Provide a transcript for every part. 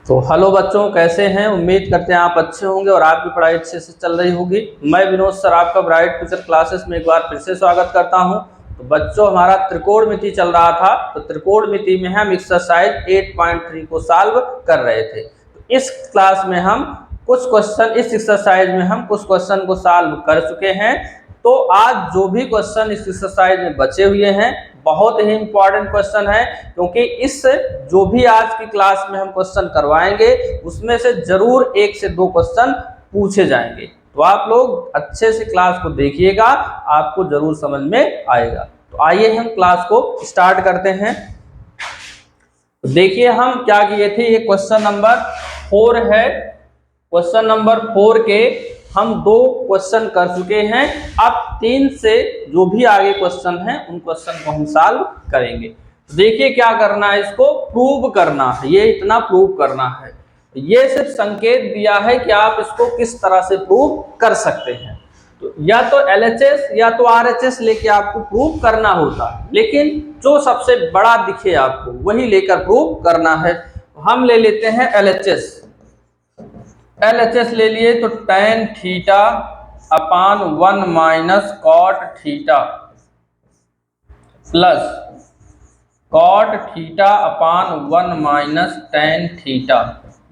तो हेलो बच्चों, कैसे हैं। उम्मीद करते हैं आप अच्छे होंगे और आपकी पढ़ाई अच्छे से चल रही होगी। मैं विनोद सर आपका ब्राइट फ्यूचर क्लासेस में एक बार फिर से स्वागत करता हूं। तो बच्चों, हमारा त्रिकोणमिति चल रहा था, तो त्रिकोणमिति में हम एक्सरसाइज 8.3 को सॉल्व कर रहे थे। तो इस क्लास में हम कुछ क्वेश्चन, इस एक्सरसाइज में हम कुछ क्वेश्चन को सॉल्व कर चुके हैं। तो आज जो भी क्वेश्चन इस एक्सरसाइज में बचे हुए हैं बहुत ही इंपॉर्टेंट क्वेश्चन है, क्योंकि इस जो भी आज की क्लास में हम क्वेश्चन करवाएंगे उसमें से जरूर 1 से 2 क्वेश्चन पूछे जाएंगे। तो आप लोग अच्छे से क्लास को देखिएगा, आपको जरूर समझ में आएगा। तो आइए हम क्लास को स्टार्ट करते हैं। तो देखिए हम क्या किए थे, ये क्वेश्चन नंबर 4 है। क्वेश्चन नंबर 4 के हम 2 क्वेश्चन कर चुके हैं। अब 3 से जो भी आगे क्वेश्चन हैं उन क्वेश्चन को हम सॉल्व करेंगे। तो देखिए क्या करना है, इसको प्रूव करना है, ये इतना प्रूव करना है। ये सिर्फ संकेत दिया है कि आप इसको किस तरह से प्रूव कर सकते हैं। तो या तो LHS या तो RHS लेके आपको प्रूव करना होता है, लेकिन जो सबसे बड़ा दिखे आपको वही लेकर प्रूव करना है। हम ले लेते हैं LHS। LHS ले लिए तो tan theta upon 1 minus cot theta plus cot theta upon 1 minus tan theta.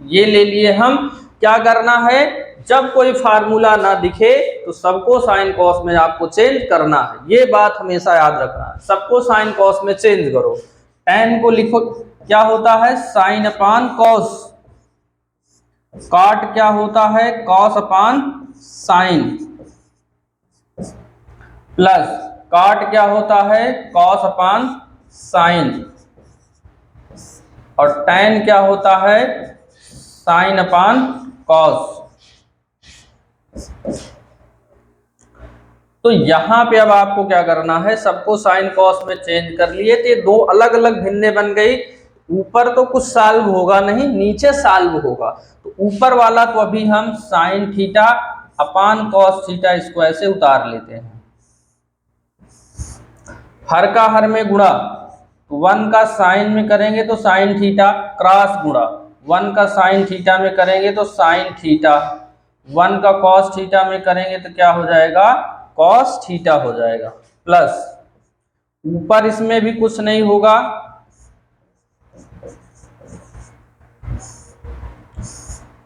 ये ले लिए हम। क्या करना है, जब कोई फार्मूला ना दिखे तो सबको साइन कॉस में आपको चेंज करना है। ये बात हमेशा याद रखना है, सबको साइन कॉस में चेंज करो। tan को लिखो क्या होता है, साइन अपान कॉस। कॉट क्या होता है, cos upon sine. Plus cot क्या होता है, कॉस अपान साइन। और tan क्या होता है, साइन अपान कॉस। तो यहां पे अब आपको क्या करना है, सबको साइन कॉस में चेंज कर लिए थे। 2 अलग अलग भिन्ने बन गई। ऊपर तो कुछ सॉल्व होगा नहीं, नीचे सॉल्व होगा। तो ऊपर वाला तो अभी हम sine theta upon cos theta इसको ऐसे उतार लेते हैं। हर का हर में गुणा, 1 का साइन में करेंगे तो साइन थीटा, क्रॉस गुणा 1 का साइन थीटा में करेंगे तो साइन थीटा, 1 का कॉस थीटा में करेंगे तो क्या हो जाएगा, कॉस थीटा हो जाएगा। प्लस ऊपर इसमें भी कुछ नहीं होगा,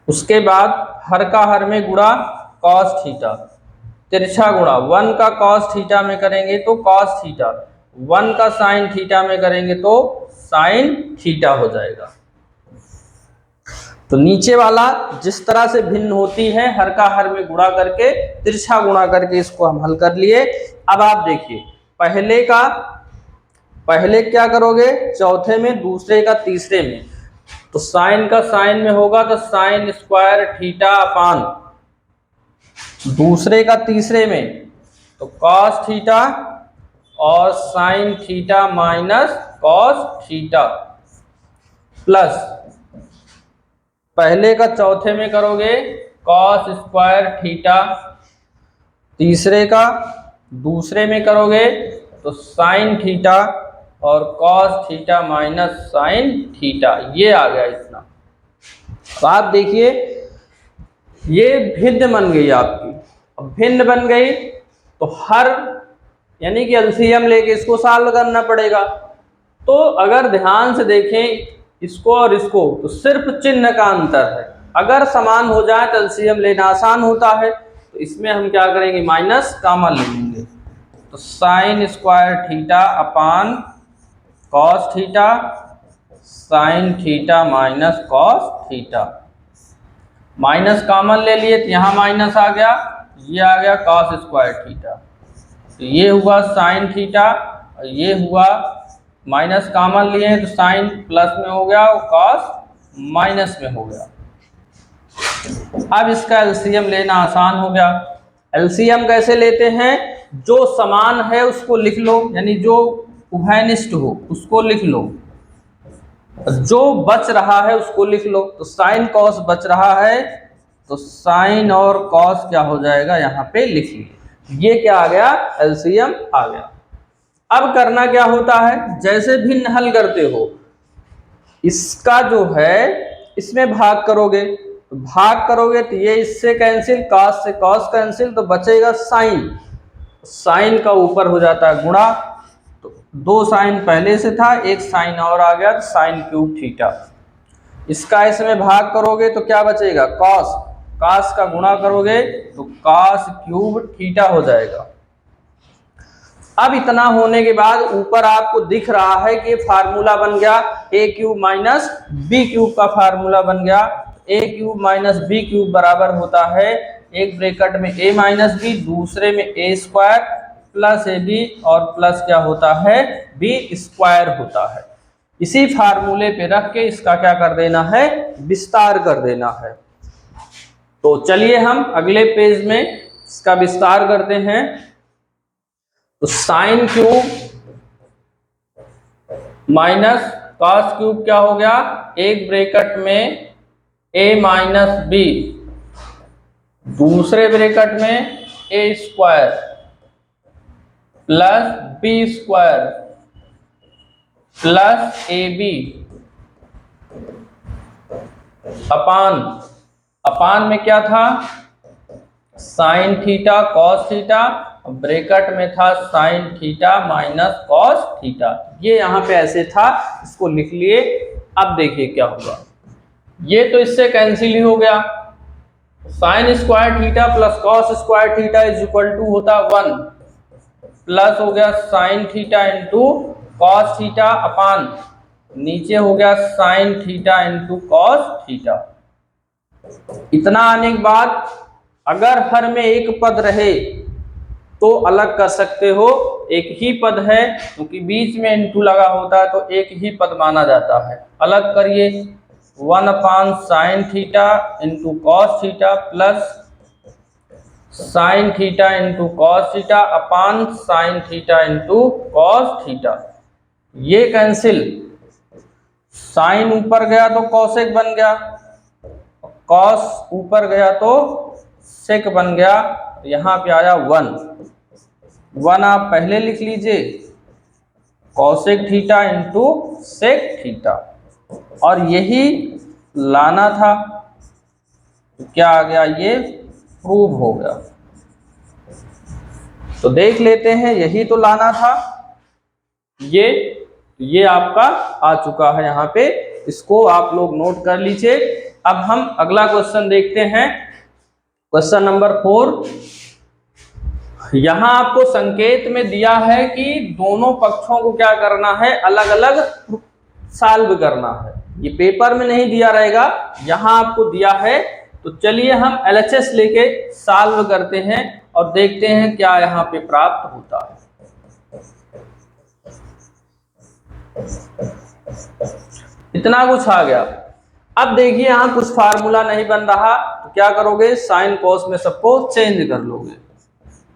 उसके बाद हर का हर में गुणा कॉस थीटा, तिरछा गुणा 1 का कॉस थीटा में करेंगे तो कॉस थीटा, 1 का साइन थीटा में करेंगे तो साइन थीटा हो जाएगा। तो नीचे वाला जिस तरह से भिन्न होती है, हर का हर में गुणा करके तिरछा गुणा करके इसको हम हल कर लिए। अब आप देखिए, पहले क्या करोगे, चौथे में, दूसरे का तीसरे में। तो साइन का साइन में होगा तो साइन स्क्वायर थीटा अपान, दूसरे का तीसरे में तो कॉस थीटा और sign theta minus cos theta, plus पहले का चौथे में करोगे कॉस स्क्वायर थीटा, तीसरे का दूसरे में करोगे तो साइन थीटा और cos theta minus sine theta. ये आ गया इतना। तो आप देखिए ये भिन्न बन गई आपकी। अब भिन्न बन गई तो हर यानी कि एलसीएम लेके इसको सॉल्व करना पड़ेगा। तो अगर ध्यान से देखें इसको और इसको, तो सिर्फ चिन्ह का अंतर है। अगर समान हो जाए तो एलसीएम लेना आसान होता है। तो इसमें हम क्या करेंगे, माइनस कॉमन ले लेंगे। तो sign square theta upon cos theta, sign theta minus cos theta. Minus common ले लिए तो यहाँ माइनस आ गया, ये आ गया कॉस स्क्वायर थीटा। तो ये हुआ साइन थीटा और ये हुआ, माइनस कॉमन लिए तो साइन प्लस में हो गया और कॉस माइनस में हो गया। अब इसका एलसीएम लेना आसान हो गया। एलसीएम कैसे लेते हैं, जो समान है उसको लिख लो, यानी जो उभयनिष्ठ हो उसको लिख लो, जो बच रहा है उसको लिख लो। तो साइन कॉस बच रहा है तो साइन और कॉस क्या हो जाएगा, यहाँ पे लिख लिए। ये क्या आ गया, एलसीएम आ गया। अब करना क्या होता है, जैसे भिन्न हल करते हो, इसका जो है इसमें भाग करोगे, तो भाग करोगे तो ये इससे कैंसिल, कॉस से कॉस कैंसिल, तो बचेगा साइन। साइन का ऊपर हो जाता है गुणा, तो 2 साइन पहले से था, 1 साइन और आ गया, साइन क्यूब थीटा। इसका इसमें भाग करोगे तो क्या बचेगा, कॉस, कॉस का गुणा करोगे तो कॉस क्यूब थीटा हो जाएगा। अब इतना होने के बाद ऊपर आपको दिख रहा है कि ये फार्मूला बन गया ए क्यूब माइनस बी क्यूब का फार्मूला बन गया। ए क्यूब माइनस बी क्यूब बराबर होता है एक ब्रैकेट में ए माइनस बी, दूसरे में A square plus A B, और प्लस क्या होता है, बी स्क्वायर होता है। इसी फार्मूले पे रख के इसका क्या कर देना है, विस्तार कर देना है। तो चलिए हम अगले पेज में इसका विस्तार करते हैं। तो sine cube minus cos cube क्या हो गया, एक ब्रैकेट में ए माइनस बी, दूसरे ब्रैकेट में A square plus B square plus A B अपान में क्या था, sine theta cos theta, bracket में था sine theta minus cos theta. ये यहाँ पे ऐसे था, इसको लिख लिए। अब देखिए क्या होगा, ये तो इससे कैंसिल ही हो गया। Sine square theta plus cos square theta is equal to होता 1, प्लस हो गया sine theta into cos theta upon नीचे हो गया sine theta into cos theta. इतना आने के बाद अगर हर में एक पद रहे तो अलग कर सकते हो, एक ही पद है क्योंकि बीच में इंटू लगा होता है तो एक ही पद माना जाता है। अलग करिए, 1 अपान sign theta into cos theta plus sign theta into cos theta अपान sign theta into cos theta. ये कैंसिल, साइन ऊपर गया तो कॉसेक बन गया, कॉस ऊपर गया तो सेक बन गया। यहाँ पे आया 1 आप पहले लिख लीजिए, cosec theta into sec theta, और यही लाना था। क्या आ गया, ये प्रूव हो गया। तो देख लेते हैं, यही तो लाना था। ये आपका आ चुका है यहाँ पे, इसको आप लोग नोट कर लीजिए। अब हम अगला क्वेश्चन देखते हैं, क्वेश्चन नंबर 4। यहां आपको संकेत में दिया है कि दोनों पक्षों को क्या करना है, अलग अलग सॉल्व करना है। ये पेपर में नहीं दिया रहेगा, यहां आपको दिया है। तो चलिए हम LHS लेके सॉल्व करते हैं और देखते हैं क्या यहाँ पे प्राप्त होता है। इतना कुछ आ गया। अब देखिए यहाँ कुछ फार्मूला नहीं बन रहा, तो क्या करोगे, साइन कॉस में सबको चेंज कर लोगे।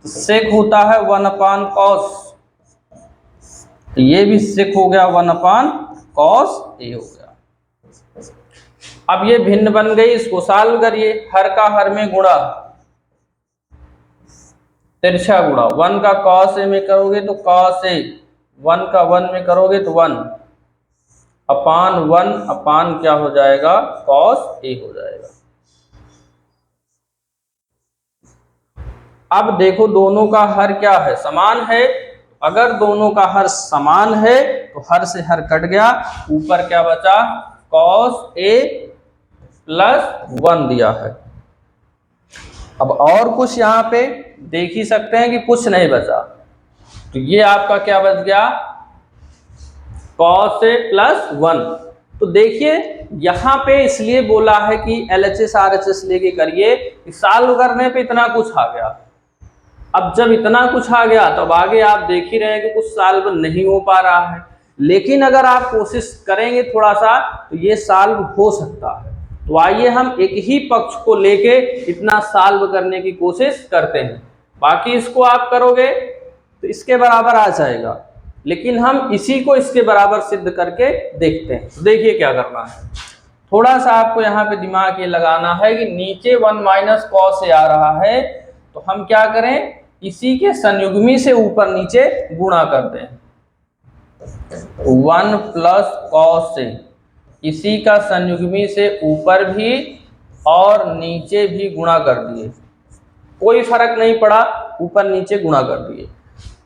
तो सेक होता है 1 अपान कॉस, तो ये भी सेक हो गया 1 अपान कॉस ए हो गया। अब ये भिन्न बन गई, इसको सॉल्व करिए। हर का हर में गुणा, तिरछा गुणा, 1 का कॉस ए में करोगे तो कॉस ए, 1 का 1 में करोगे तो 1 अपान 1 अपान क्या हो जाएगा, कॉस ए हो जाएगा। अब देखो दोनों का हर क्या है, समान है। अगर दोनों का हर समान है तो हर से हर कट गया, ऊपर क्या बचा, कॉस ए प्लस 1 दिया है। अब और कुछ यहाँ पे देख ही सकते हैं कि कुछ नहीं बचा, तो ये आपका क्या बच गया, कॉस ए प्लस 1। तो देखिए यहाँ पे इसलिए बोला है कि LHS RHS लेके करिए, सॉल्व करने पे इतना कुछ आ गया। अब जब इतना कुछ आ गया तो अब आगे आप देख ही रहे हैं कि कुछ सॉल्व नहीं हो पा रहा है, लेकिन अगर आप कोशिश करेंगे थोड़ा सा तो ये सॉल्व हो सकता है। तो आइए हम एक ही पक्ष को लेके इतना सॉल्व करने की कोशिश करते हैं। बाकी इसको आप करोगे तो इसके बराबर आ जाएगा, लेकिन हम इसी को इसके बराबर सिद्ध करके देखते हैं। तो देखिए क्या करना है, थोड़ा सा आपको यहाँ पे दिमाग ये लगाना है कि नीचे 1 माइनस कॉस ए आ रहा है, तो हम क्या करें, इसी के संयुग्मी से ऊपर नीचे गुणा करते हैं। 1 प्लस कॉस ए इसी का संयुग्मी से ऊपर भी और नीचे भी गुणा कर दिए, कोई फर्क नहीं पड़ा, ऊपर नीचे गुणा कर दिए।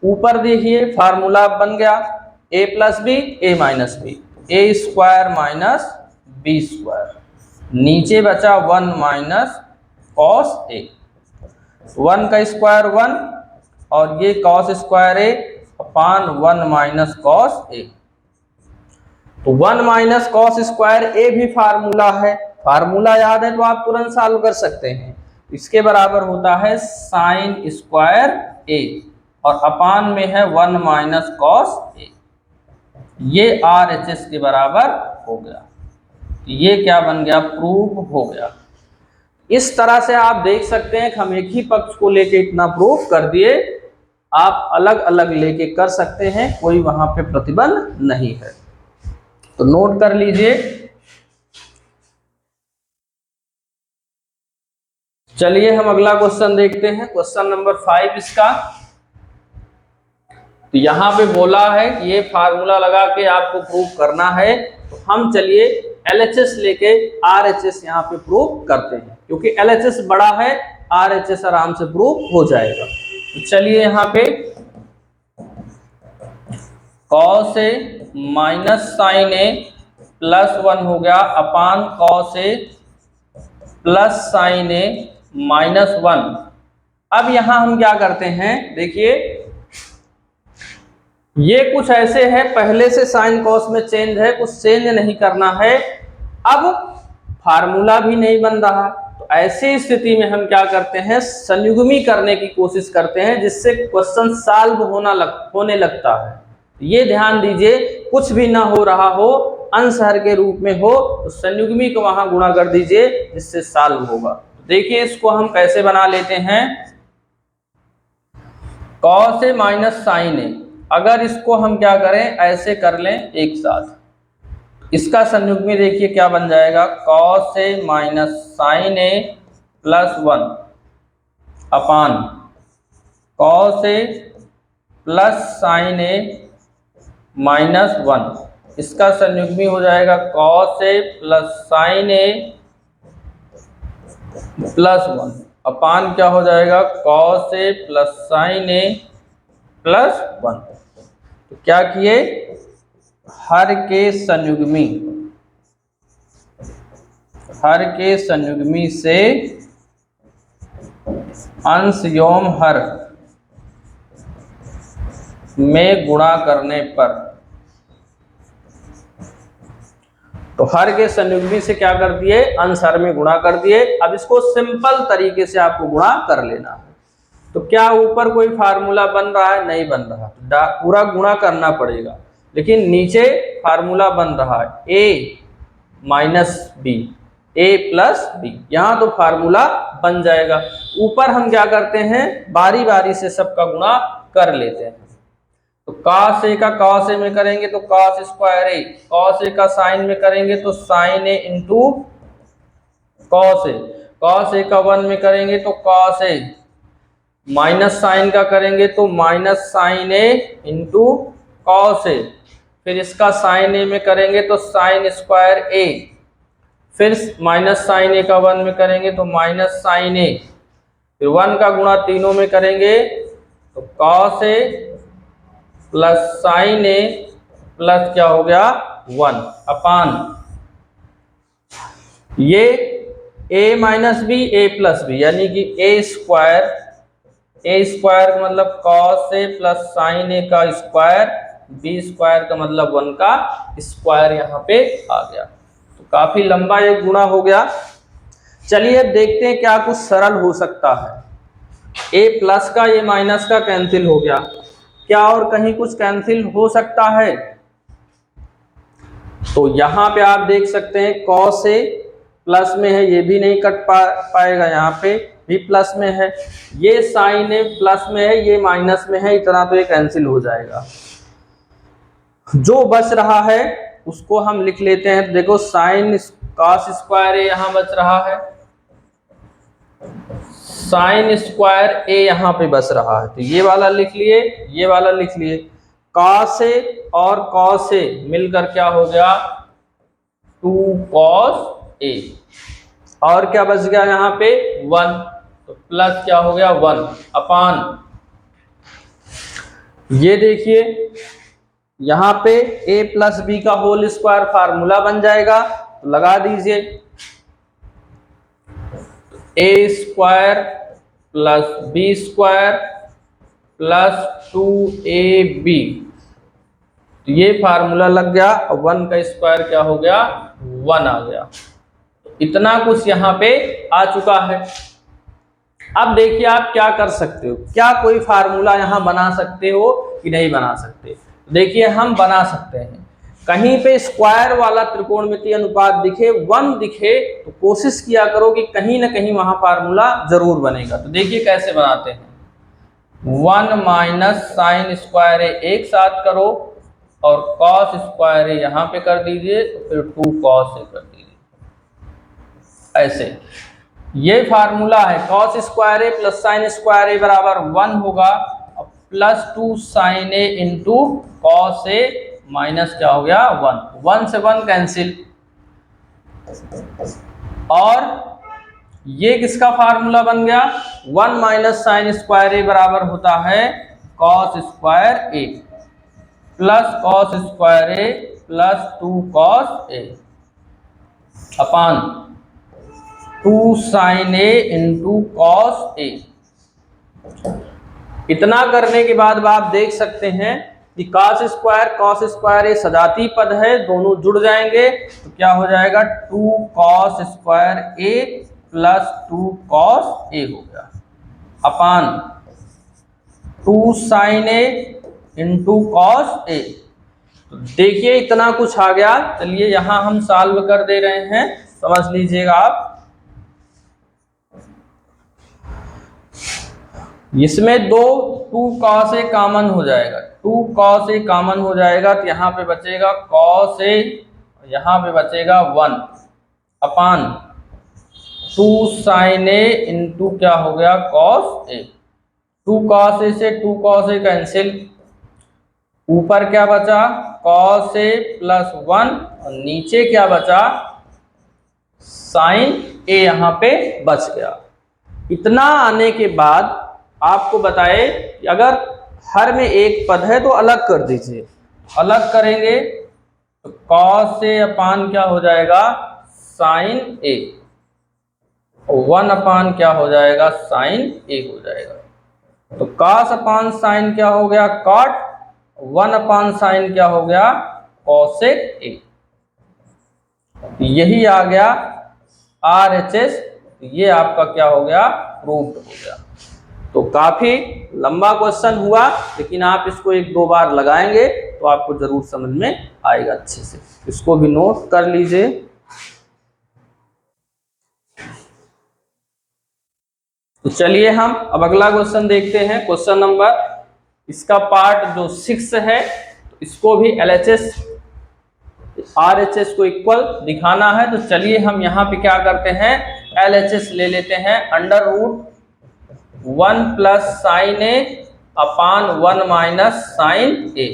ऊपर देखिए फार्मूला बन गया a plus b a minus b, a square minus b square, नीचे बचा 1 माइनस कॉस ए, 1 का स्क्वायर 1 और ये cos square A upon 1 minus cos A. तो 1 माइनस कॉस स्क्वायर ए भी फार्मूला है, फार्मूला याद है तो आप तुरंत सॉल्व कर सकते हैं। इसके बराबर होता है साइन स्क्वायर ए और अपान में है 1 माइनस कॉस ए, ये RHS के बराबर हो गया। ये क्या बन गया, प्रूव हो गया। इस तरह से आप देख सकते हैं कि हम एक ही पक्ष को लेके इतना प्रूव कर दिए, आप अलग अलग लेके कर सकते हैं, कोई वहां पे प्रतिबंध नहीं है। तो नोट कर लीजिए। चलिए हम अगला क्वेश्चन देखते हैं, क्वेश्चन नंबर 5 इसका। तो यहाँ पे बोला है कि ये फार्मूला लगा के आपको प्रूव करना है, तो हम चलिए LHS लेके RHS यहाँ पे प्रूव करते हैं, क्योंकि LHS बड़ा है, RHS आराम से प्रूव हो जाएगा। तो चलिए यहाँ पे cos A minus sine a plus 1 हो गया अपान cos a plus sine A minus 1। अब यहां हम क्या करते हैं, देखिए ये कुछ ऐसे है, पहले से साइन कॉस में चेंज है, कुछ चेंज नहीं करना है, अब फार्मूला भी नहीं बन रहा, तो ऐसी स्थिति में हम क्या करते हैं, संयुग्मी करने की कोशिश करते हैं, जिससे क्वेश्चन सॉल्व होने लगता है। ये ध्यान दीजिए, कुछ भी ना हो रहा हो, अंश हर के रूप में हो, तो संयुग्मी को वहां गुणा कर दीजिए, जिससे सॉल्व होगा। देखिए इसको हम कैसे बना लेते हैं, कॉस ए माइनस साइन ए, अगर इसको हम क्या करें, ऐसे कर लें एक साथ, इसका संयुग्मी देखिए क्या बन जाएगा, cos A minus sine a plus 1 upon cos a plus sine A minus 1, इसका संयुग्मी हो जाएगा cos a plus sine a plus 1 अपान क्या हो जाएगा, cos a plus sine a plus 1। तो क्या किए, हर के संयुग्मी से अंश योम हर में गुणा करने पर, तो हर के संयुग्मी से क्या कर दिए, अंश हर में गुणा कर दिए। अब इसको सिंपल तरीके से आपको गुणा कर लेना है। तो क्या ऊपर कोई फार्मूला बन रहा है, नहीं बन रहा, पूरा गुणा करना पड़ेगा, लेकिन नीचे फार्मूला बन रहा है a minus b a plus b, यहाँ तो फार्मूला बन जाएगा। ऊपर हम क्या करते हैं, बारी बारी से सबका गुणा कर लेते हैं। तो cos a का cos a में करेंगे तो cos square a, cos a का साइन में करेंगे तो sine a into cos a, cos a का 1 में करेंगे तो cos a, माइनस साइन का करेंगे तो minus sine a into cos a, फिर इसका साइन ए में करेंगे तो साइन स्क्वायर ए, फिर माइनस साइन ए का 1 में करेंगे तो माइनस साइन ए, फिर 1 का गुणा तीनों में करेंगे तो cos a plus sine a plus क्या हो गया 1 अपान ये a minus b a plus b, यानी कि ए स्क्वायर का मतलब cos a plus sine a का स्क्वायर, बी स्क्वायर का मतलब 1 का स्क्वायर यहाँ पे आ गया। तो काफी लंबा ये गुणा हो गया। चलिए अब देखते हैं क्या कुछ सरल हो सकता है। a प्लस का ये माइनस का कैंसिल हो गया, क्या और कहीं कुछ कैंसिल हो सकता है? तो यहां पे आप देख सकते हैं cos a प्लस में है, ये भी नहीं कट पाएगा, यहाँ पे भी प्लस में है, ये साइन a प्लस में है, ये माइनस में है, इतना तो ये कैंसिल हो जाएगा। जो बच रहा है उसको हम लिख लेते हैं। देखो साइन cos स्क्वायर a यहाँ बच रहा है, साइन स्क्वायर ए यहाँ पे बच रहा है, तो ये वाला लिख लिए, ये वाला लिख लिए। cos a और cos a मिलकर क्या हो गया 2 cos A, और क्या बच गया यहाँ पे 1, तो प्लस क्या हो गया 1 अपान, ये देखिए यहाँ पे a प्लस बी का होल स्क्वायर फार्मूला बन जाएगा, तो लगा दीजिए a square plus B square plus 2ab, तो ये फार्मूला लग गया और 1 का स्क्वायर क्या हो गया 1 आ गया। तो इतना कुछ यहाँ पे आ चुका है। अब देखिए आप क्या कर सकते हो, क्या कोई फार्मूला यहाँ बना सकते हो कि नहीं बना सकते। देखिए हम बना सकते हैं, कहीं पे स्क्वायर वाला त्रिकोणमितीय अनुपात दिखे 1 दिखे तो कोशिश किया करो कि कहीं ना कहीं वहां फार्मूला जरूर बनेगा। तो देखिए कैसे बनाते हैं, 1 माइनस साइन स्क्वायर ए एक साथ करो और कॉस स्क्वायर ए यहाँ पे कर दीजिए, तो फिर 2 कॉस ए कर दीजिए, ऐसे। ये फार्मूला है कॉस स्क्वायर ए प्लस साइन स्क्वायर ए बराबर 1 होगा, plus 2 sign a into cos A minus क्या हो गया 1, 1 से 1 कैंसिल, और ये किसका फार्मूला बन गया 1 माइनस साइन स्क्वायर ए बराबर होता है cos square A plus cos square A plus 2 cos A upon 2 sign a into cos A. इतना करने के बाद आप देख सकते हैं कि कॉस स्क्वायर ए सजातीय पद है, दोनों जुड़ जाएंगे तो क्या हो जाएगा 2 cos square A plus 2 cos A हो गया अपान 2 sign a into cos A. तो देखिए इतना कुछ आ गया। चलिए यहां हम सॉल्व कर दे रहे हैं, समझ लीजिएगा आप। इसमें 2 cos a कॉमन हो जाएगा, 2 cos a कॉमन हो जाएगा तो यहाँ पे बचेगा cos a, यहाँ पे बचेगा 1 अपान 2 sin a इंटू क्या हो गया cos a। 2 cos a से 2 cos a कैंसिल, ऊपर क्या बचा cos a प्लस 1 और नीचे क्या बचा sin a, यहाँ पे बच गया। इतना आने के बाद आपको बताए कि अगर हर में एक पद है तो अलग कर दीजिए, अलग करेंगे तो cos a अपान क्या हो जाएगा sin a, 1 अपान क्या हो जाएगा sin a हो जाएगा। तो cos अपान sin क्या हो गया cot, 1 अपान sin क्या हो गया cosec a। यही आ गया RHS, ये आपका क्या हो गया प्रूव्ड हो गया। तो काफी लंबा क्वेश्चन हुआ, लेकिन आप इसको 1-2 बार लगाएंगे तो आपको जरूर समझ में आएगा अच्छे से। इसको भी नोट कर लीजिए। तो चलिए हम अब अगला क्वेश्चन देखते हैं। क्वेश्चन नंबर, इसका पार्ट जो 6 है, तो इसको भी LHS RHS को इक्वल दिखाना है। तो चलिए हम यहाँ पे क्या करते हैं LHS ले लेते हैं, अंडर रूट 1 प्लस साइन ए अपान 1 माइनस साइन ए।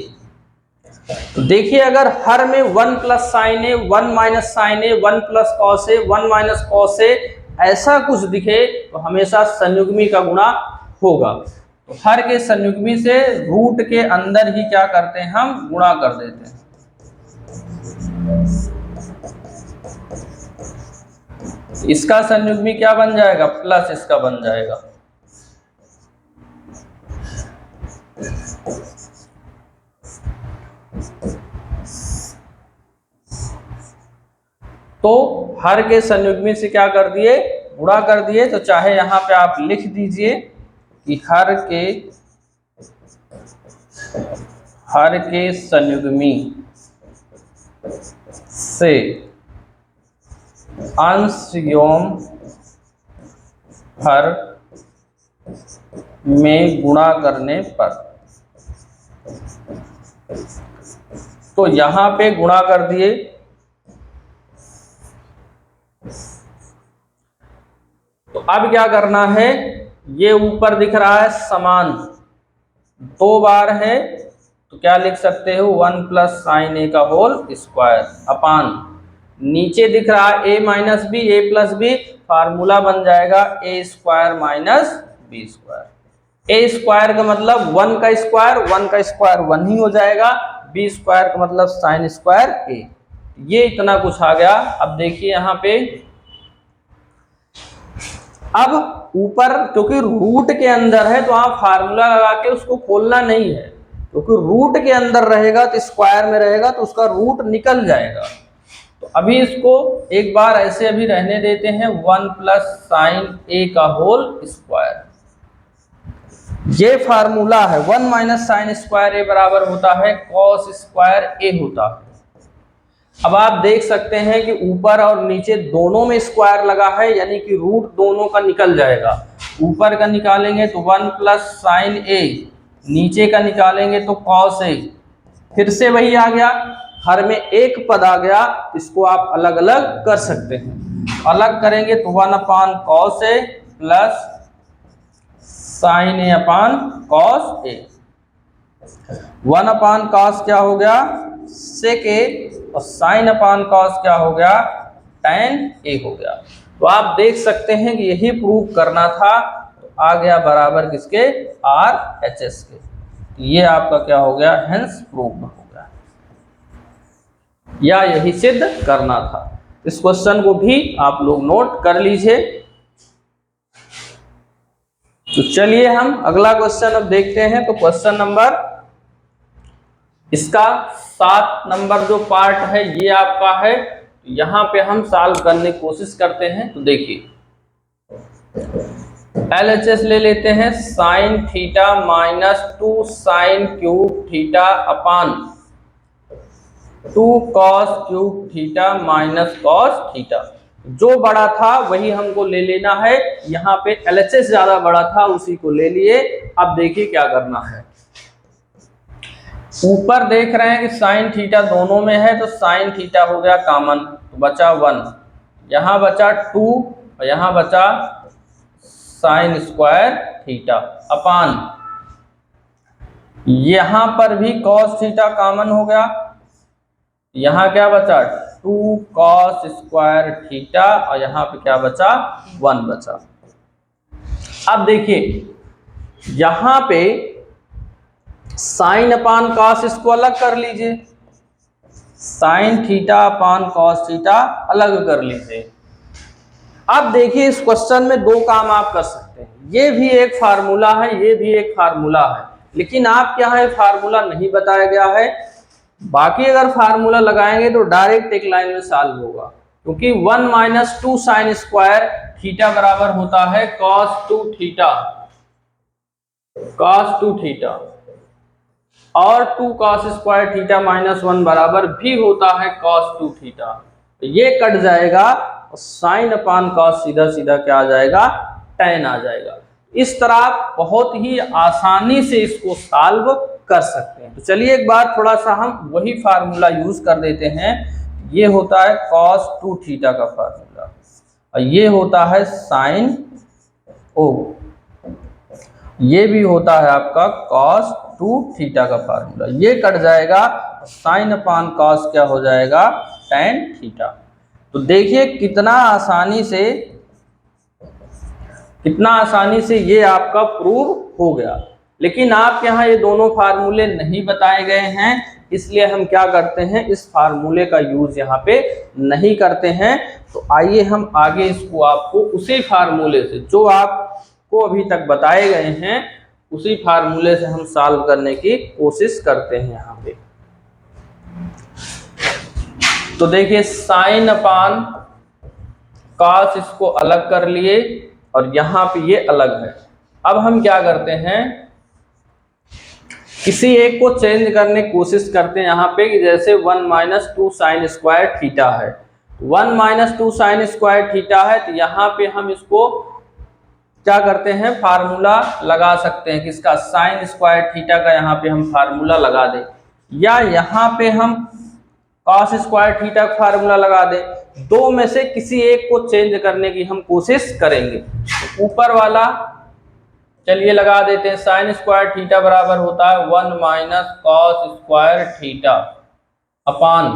तो देखिए अगर हर में 1 plus sine A 1 minus sine A 1 plus cos A 1 minus cos A ऐसा कुछ दिखे तो हमेशा संयुग्मी का गुणा होगा। तो हर के संयुग्मी से रूट के अंदर ही क्या करते हैं हम गुणा कर देते हैं। इसका संयुग्मी क्या बन जाएगा प्लस इसका बन जाएगा। तो हर के संयुग्मी से क्या कर दिए गुणा कर दिए। तो चाहे यहां पे आप लिख दीजिए कि हर के संयुग्मी से अंश एवं हर में गुणा करने पर, तो यहां पे गुणा कर दिए। तो अब क्या करना है, ये ऊपर दिख रहा है समान 2 बार है तो क्या लिख सकते हो 1 प्लस साइन ए का होल स्क्वायर अपान नीचे दिख रहा है a minus b, a plus b, formula बन जाएगा a square minus b square. A square का मतलब 1 का स्क्वायर, 1 का स्क्वायर 1 ही हो जाएगा, बी स्क्वायर का मतलब साइन स्क्वायर ए। ये इतना कुछ आ गया। अब देखिए यहाँ पे, अब ऊपर क्योंकि रूट के अंदर है तो आप फार्मूला लगा के उसको खोलना नहीं है, क्योंकि रूट के अंदर रहेगा तो स्क्वायर में रहेगा तो उसका रूट निकल जाएगा। तो अभी इसको एक बार ऐसे अभी रहने देते हैं, 1 प्लस साइन ए का होल स्क्वायर। ये फार्मूला है, 1 माइनस साइन स्क्वायर ए बराबर होता है कॉस स्क्वायर ए होता है। अब आप देख सकते हैं कि ऊपर और नीचे दोनों में स्क्वायर लगा है, यानी कि रूट दोनों का निकल जाएगा। ऊपर का निकालेंगे तो 1 प्लस साइन ए, नीचे का निकालेंगे तो कॉस ए, फिर से वही आ गया, हर में एक पद आ गया। इसको आप अलग अलग कर सकते हैं। अलग करेंगे तो 1 अपान cos a plus sine A upon cos A. 1 upon cos क्या हो गया, सेक ए, और साइन अपान कॉस क्या हो गया, tan ए हो गया। तो आप देख सकते हैं कि यही प्रूव करना था, तो आ गया बराबर किसके, RHS के। ये आपका क्या हो गया, हेंस प्रूव हो गया, या यही सिद्ध करना था। इस क्वेश्चन को भी आप लोग नोट कर लीजिए। तो चलिए हम अगला क्वेश्चन अब देखते हैं। तो क्वेश्चन नंबर, इसका 7 नंबर जो पार्ट है ये आपका है। यहां पे हम सॉल्व करने की कोशिश करते हैं। तो देखिए LHS ले लेते हैं, sign theta minus 2 sine cube theta upon 2 cos cube theta minus cos theta. जो बड़ा था वही हमको ले लेना है। यहाँ पे LHS ज्यादा बड़ा था, उसी को ले लिए। अब देखिए क्या करना है। ऊपर देख रहे हैं कि साइन थीटा दोनों में है, तो साइन थीटा हो गया कॉमन, तो बचा 1, यहाँ बचा 2 और यहाँ बचा साइन स्क्वायर थीटा अपान, यहाँ पर भी कॉस थीटा कॉमन हो गया, यहाँ क्या बचा 2 कॉस स्क्वायर थीटा, और यहाँ पे क्या बचा 1 बचा। अब देखिए यहाँ पे साइन अपान कॉस इसको अलग कर लीजिए, sine theta upon cos theta अलग कर लीजिए। अब देखिए इस क्वेश्चन में दो काम आप कर सकते हैं। ये भी एक फार्मूला है, ये भी एक फार्मूला है, लेकिन आपके यहाँ फार्मूला नहीं बताया गया है। बाकी अगर फार्मूला लगाएंगे तो डायरेक्ट एक लाइन में सॉल्व होगा, क्योंकि 1 माइनस 2 साइन स्क्वायर थीटा बराबर होता है कॉस 2 थीटा, कॉस 2 थीटा, और 2 कॉस स्क्वायर थीटा माइनस 1 बराबर भी होता है कॉस 2 थीटा। तो ये कट जाएगा और साइन अपान कॉस सीधा सीधा क्या आ जाएगा, tan आ जाएगा। इस तरह बहुत ही आसानी से इसको सॉल्व कर सकते हैं। तो चलिए एक बार थोड़ा सा हम वही फार्मूला यूज कर देते हैं। ये होता है cos 2 थीटा का फार्मूला, और ये होता है साइन ओ, ये भी होता है आपका cos 2 थीटा का फार्मूला। ये कट जाएगा, साइन अपान कॉस क्या हो जाएगा, tan थीटा। तो देखिए कितना आसानी से ये आपका प्रूव हो गया। लेकिन आप यहाँ ये दोनों फार्मूले नहीं बताए गए हैं, इसलिए हम क्या करते हैं, इस फार्मूले का यूज यहाँ पे नहीं करते हैं। तो आइए हम आगे इसको आपको उसी फार्मूले से जो आपको अभी तक बताए गए हैं, उसी फार्मूले से हम सॉल्व करने की कोशिश करते हैं यहाँ पे। तो देखिए साइन अपान कॉस इसको अलग कर लिए, और यहाँ पे ये अलग है। अब हम क्या करते हैं, किसी एक को चेंज करने की कोशिश करते हैं यहाँ पे, कि जैसे 1 माइनस 2 साइन स्क्वायर थीटा है, 1 माइनस 2 साइन स्क्वायर थीटा है, तो यहाँ पे हम इसको क्या करते हैं, फार्मूला लगा सकते हैं किसका, साइन स्क्वायर थीटा का यहाँ पे हम फार्मूला लगा दें, या यहाँ पे हम कॉस स्क्वायर थीटा का फार्मूला लगा दें। दो में से किसी एक को चेंज करने की हम कोशिश करेंगे। तो ऊपर वाला चलिए लगा देते हैं, साइन स्क्वायर थीटा बराबर होता है 1 minus cos square theta upon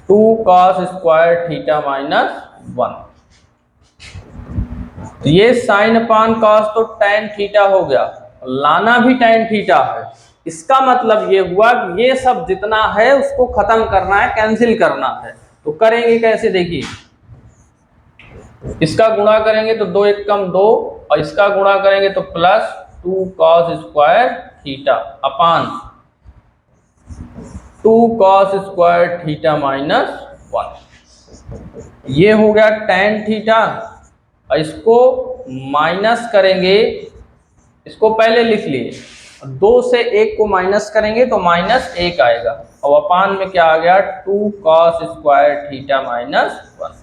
2 cos square theta minus 1। तो ये साइन अपान कॉस तो tan थीटा हो गया, लाना भी tan थीटा है। इसका मतलब ये हुआ कि ये सब जितना है उसको खत्म करना है, कैंसिल करना है। तो करेंगे कैसे, देखिए इसका गुणा करेंगे तो 2 1 कम 2, और इसका गुणा करेंगे तो plus 2 cos square theta upon 2 cos square theta minus 1। ये हो गया tan थीटा, और इसको माइनस करेंगे, इसको पहले लिख लिए, 2 से 1 को माइनस करेंगे तो माइनस 1 आएगा, और अपान में क्या आ गया 2 cos स्क्वायर थीटा माइनस 1।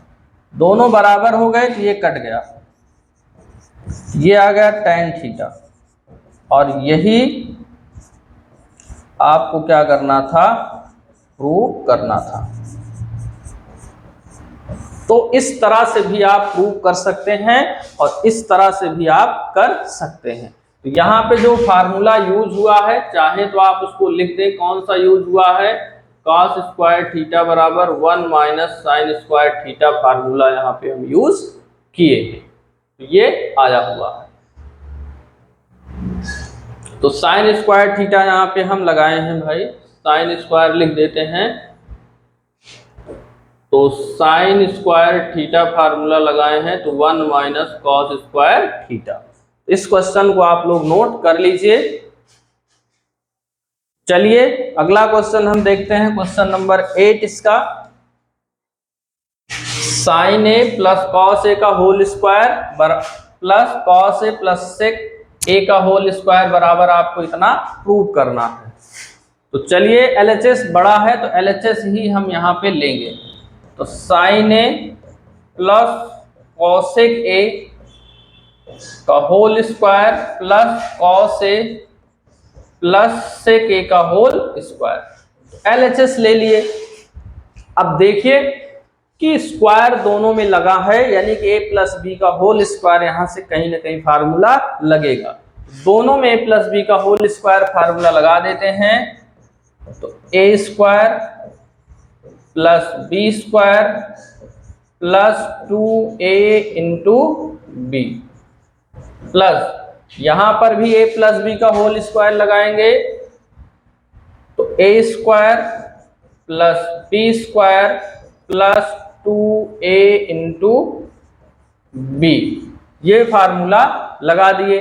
दोनों बराबर हो गए तो ये कट गया, ये आ गया tan थीटा। और यही आपको क्या करना था, प्रूव करना था। तो इस तरह से भी आप प्रूव कर सकते हैं और इस तरह से भी आप कर सकते हैं। तो यहाँ पे जो फार्मूला यूज हुआ है, चाहे तो आप उसको लिख दें, कौन सा यूज हुआ है, cos स्क्वायर थीटा बराबर 1 minus sign square theta formula यहाँ पे हम यूज किए हैं, तो ये आया हुआ है। तो साइन स्क्वायर थीटा यहाँ पे हम लगाए हैं भाई, साइन स्क्वायर लिख देते हैं। तो साइन स्क्वायर थीटा फार्मूला लगाए हैं तो 1 माइनस कॉस स्क्वायर थीटा। इस क्वेश्चन को आप लोग नोट कर लीजिए। चलिए अगला क्वेश्चन हम देखते हैं, क्वेश्चन नंबर 8 इसका। साइन ए प्लस कॉस ए का whole square plus cos a plus sec a का होल स्क्वायर बराबर आपको इतना प्रूव करना है। तो चलिए LHS बड़ा है तो LHS ही हम यहाँ पे लेंगे। तो sine a plus cosec a का whole square plus cos a plus sec a का होल स्क्वायर, LHS ले लिए। अब देखिए कि स्क्वायर दोनों में लगा है, यानी कि a प्लस बी का होल स्क्वायर यहां से कहीं ना कहीं फार्मूला लगेगा। दोनों में a प्लस बी का होल स्क्वायर फार्मूला लगा देते हैं। तो a square plus B square plus 2a into b, plus यहां पर भी a प्लस बी का होल स्क्वायर लगाएंगे तो a square plus B square plus 2a into b, ये फार्मूला लगा दिए।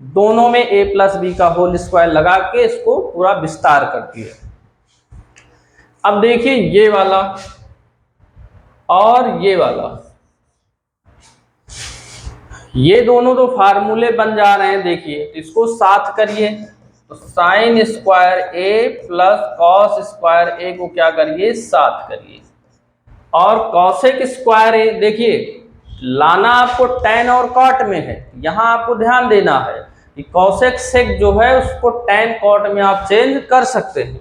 दोनों में a प्लस बी का होल स्क्वायर लगा के इसको पूरा विस्तार कर दिए। अब देखिए ये वाला और ये वाला, ये दोनों तो फार्मूले बन जा रहे हैं। देखिए इसको साथ करिए तो साइन स्क्वायर ए प्लस कॉस स्क्वायर ए को क्या करिए, साथ करिए। और कॉसेक स्क्वायर ए, देखिए लाना आपको tan और कॉट में है, यहां आपको ध्यान देना है कि कॉसेक सेक जो है उसको tan कॉट में आप चेंज कर सकते हैं।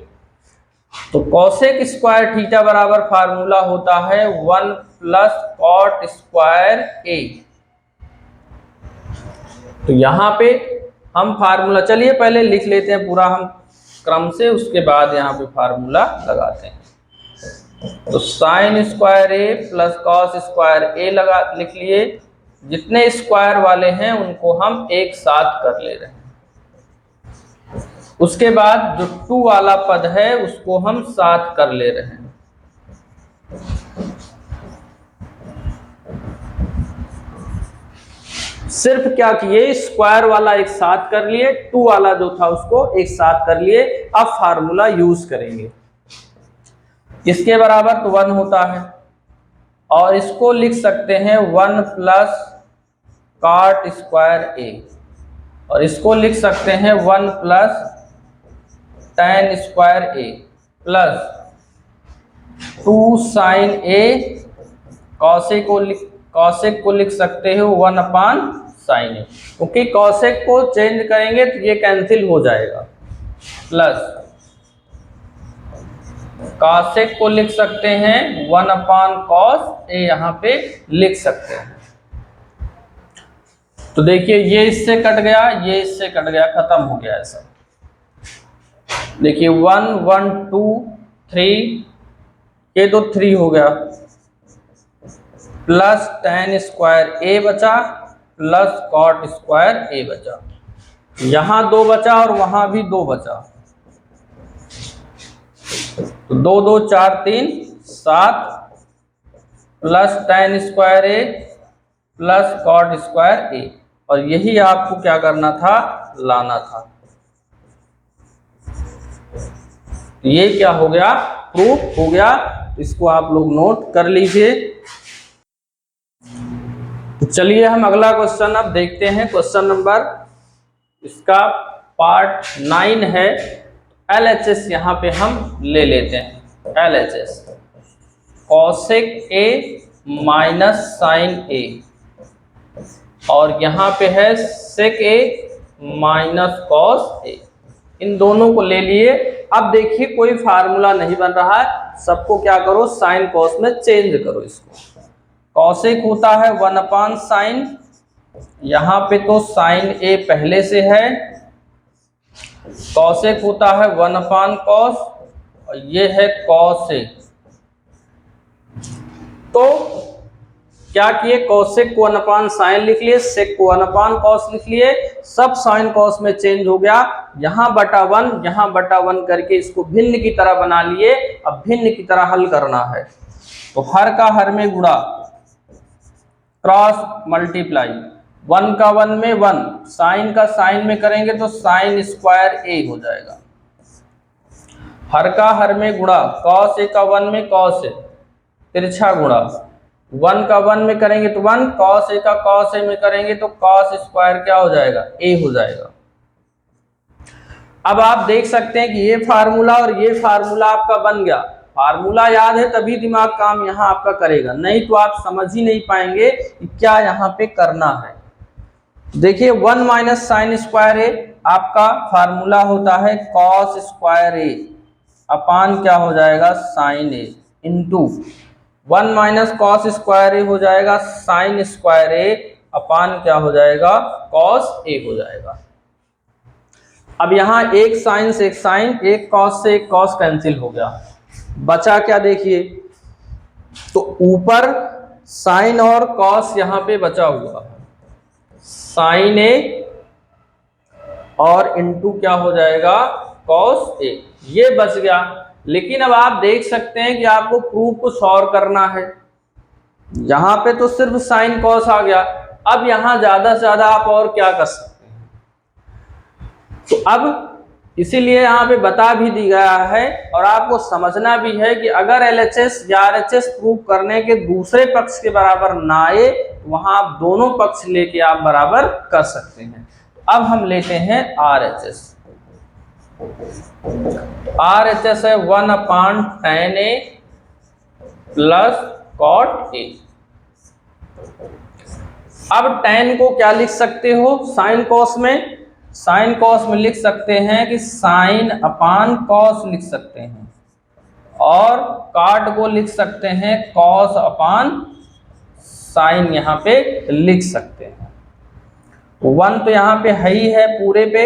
तो कॉसेक स्क्वायर थीटा बराबर फार्मूला होता है 1 प्लस कॉट स्क्वायर ए। तो यहां पे हम फार्मूला, चलिए पहले लिख लेते हैं पूरा हम क्रम से, उसके बाद यहाँ पे फार्मूला लगाते हैं। तो साइन स्क्वायर ए प्लस कॉस स्क्वायर ए लगा लिख लिए। जितने स्क्वायर वाले हैं उनको हम एक साथ कर ले रहे हैं। उसके बाद जो 2 वाला पद है उसको हम साथ कर ले रहे हैं। सिर्फ क्या किए, स्क्वायर वाला एक साथ कर लिए, 2 वाला जो था उसको एक साथ कर लिए। अब फार्मूला यूज करेंगे। इसके बराबर तो 1 होता है, और इसको लिख सकते हैं 1 प्लस कॉट स्क्वायर ए, और इसको लिख सकते हैं 1 प्लस tan स्क्वायर ए प्लस 2 साइन ए। कॉसेक को लिख सकते हो 1 अपान साइन ए, क्योंकि कॉसेक को चेंज करेंगे तो ये कैंसिल हो जाएगा। प्लस कॉसेक को लिख सकते हैं 1 अपान कॉस ए, यहाँ पे लिख सकते हैं। तो देखिए ये इससे कट गया, ये इससे कट गया, खत्म हो गया ऐसा। देखिए 1 1 2 3 ये तो 3 हो गया, प्लस tan स्क्वायर ए बचा, प्लस cot स्क्वायर ए बचा। यहां 2 बचा और वहां भी 2 बचा, तो 2 2 4 3 7, प्लस tan स्क्वायर ए प्लस cot स्क्वायर ए, और यही आपको क्या करना था, लाना था। ये क्या हो गया, प्रूफ हो गया। इसको आप लोग नोट कर लीजिए। तो चलिए हम अगला क्वेश्चन अब देखते हैं। क्वेश्चन नंबर इसका पार्ट 9 है। LHS यहाँ पे हम ले लेते हैं। LHS cosec A minus sine A, और यहाँ पे है सेक ए माइनस कॉस ए, इन दोनों को ले लिए। अब देखिए कोई फार्मूला नहीं बन रहा है, सबको क्या करो, साइन कॉस में चेंज करो। इसको कॉसेक होता है 1/sin, यहाँ पे तो साइन ए पहले से है, कॉसेक होता है 1/cos, और ये है कॉस ए। तो क्या किए, कॉसेक को 1/sin लिख लिए, सेक को 1/cos लिख लिए, सब साइन कॉस में चेंज हो गया। यहाँ बटा 1 यहाँ बटा 1 करके इसको भिन्न की तरह बना लिए। अब भिन्न की तरह हल करना है, तो हर का हर में गुणा, क्रॉस मल्टीप्लाई, 1 का 1 में 1, साइन का साइन में करेंगे तो साइन स्क्वायर ए हो जाएगा। हर का हर में गुणा, कॉस ए का 1 में कॉस ए, तिरछा गुणा, 1 का 1 में करेंगे तो 1, कॉस ए का कॉस ए में करेंगे तो कॉस स्क्वायर क्या हो जाएगा, ए हो जाएगा। अब आप देख सकते हैं कि ये फार्मूला और ये फार्मूला आपका बन गया। फार्मूला याद है तभी दिमाग काम यहाँ आपका करेगा, नहीं तो आप समझ ही नहीं पाएंगे कि क्या यहाँ पे करना है। देखिए 1 माइनस साइन स्क्वायर ए आपका फार्मूला होता है कॉस स्क्वायर ए अपान क्या हो जाएगा, sign a, into 1 minus cos square ए हो जाएगा साइन स्क्वायर ए अपान क्या हो जाएगा, कॉस ए हो जाएगा। अब यहाँ एक साइन से एक साइन, एक कॉस से एक कॉस कैंसिल हो गया, बचा क्या देखिए, तो ऊपर साइन और कॉस यहाँ पे बचा हुआ, साइन ए और इंटू क्या हो जाएगा, कॉस ए, ये बच गया। लेकिन अब आप देख सकते हैं कि आपको प्रूफ कुछ और करना है। यहां पे तो सिर्फ साइन कॉस आ गया, अब यहां ज्यादा से ज्यादा आप और क्या कर सकते हैं। तो अब इसीलिए यहाँ पे बता भी दी गया है और आपको समझना भी है कि अगर LHS या RHS प्रूव करने के दूसरे पक्ष के बराबर ना आए, वहां आप दोनों पक्ष लेके आप बराबर कर सकते हैं। तो अब हम लेते हैं RHS। RHS है 1/tan A plus cot A। अब tan को क्या लिख सकते हो, साइन कॉस में, साइन कॉस में लिख सकते हैं कि साइन अपान कॉस लिख सकते हैं, और काट को लिख सकते हैं कॉस अपान साइन, यहाँ पे लिख सकते हैं। 1 तो यहाँ पे है ही है पूरे पे,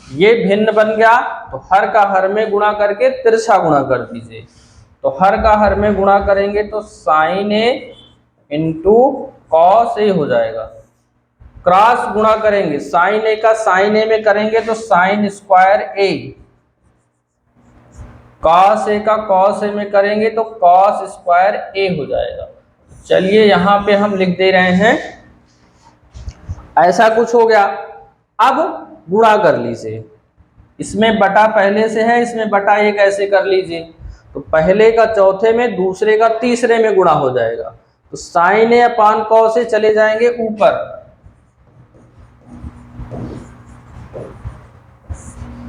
ये भिन्न बन गया तो हर का हर में गुणा करके तिरछा गुणा कर दीजिए। तो हर का हर में गुणा करेंगे तो sine a into cos A हो जाएगा। क्रॉस गुणा करेंगे, साइन ए का साइन ए में करेंगे तो sine square A, cos A का कॉस ए में करेंगे तो कॉस स्क्वायर ए हो जाएगा। चलिए यहाँ पे हम लिख दे रहे हैं, ऐसा कुछ हो गया। अब गुणा कर लीजिए, इसमें बटा पहले से है, इसमें बटा एक ऐसे कर लीजिए, तो पहले का चौथे में, दूसरे का तीसरे में गुणा हो जाएगा। तो sine A upon cos A चले जाएंगे ऊपर,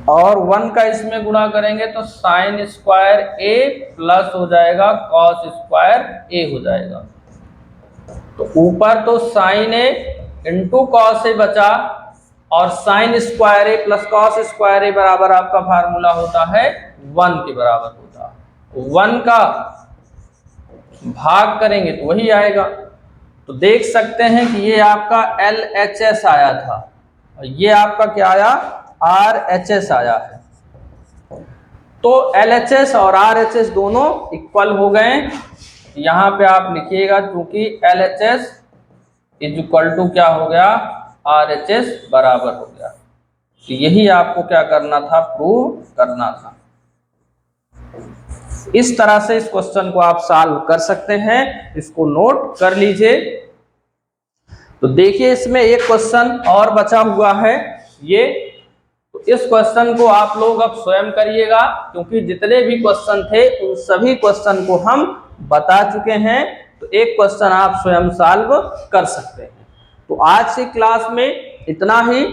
और 1 का इसमें गुणा करेंगे तो साइन स्क्वायर ए प्लस हो जाएगा कॉस स्क्वायर ए हो जाएगा। तो ऊपर तो sine a into cos A बचा, और साइन स्क्वायर ए प्लस कॉस स्क्वायर ए बराबर आपका फार्मूला होता है 1 के बराबर होता है। 1 का भाग करेंगे तो वही आएगा। तो देख सकते हैं कि ये आपका LHS आया था और ये आपका क्या आया, RHS आया है। तो LHS और RHS दोनों इक्वल हो गए। यहाँ पे आप लिखिएगा क्योंकि LHS इज इक्वल टू क्या हो गया, RHS बराबर हो गया। तो यही आपको क्या करना था, प्रूव करना था। इस तरह से इस क्वेश्चन को आप सॉल्व कर सकते हैं, इसको नोट कर लीजिए। तो देखिए इसमें एक क्वेश्चन और बचा हुआ है ये, तो इस क्वेश्चन को आप लोग अब स्वयं करिएगा, क्योंकि जितने भी क्वेश्चन थे उन सभी क्वेश्चन को हम बता चुके हैं। तो एक क्वेश्चन आप स्वयं सॉल्व कर सकते हैं। तो आज की क्लास में इतना ही।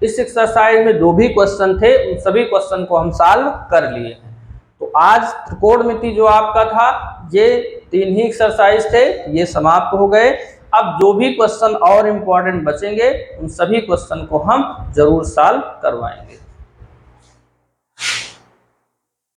इस एक्सरसाइज में जो भी क्वेश्चन थे उन सभी क्वेश्चन को हम सॉल्व कर लिए हैं। तो आज त्रिकोणमिति जो आपका था, ये 3 ही एक्सरसाइज थे, ये समाप्त हो गए। अब जो भी क्वेश्चन और इम्पोर्टेंट बचेंगे उन सभी क्वेश्चन को हम जरूर सॉल्व करवाएंगे।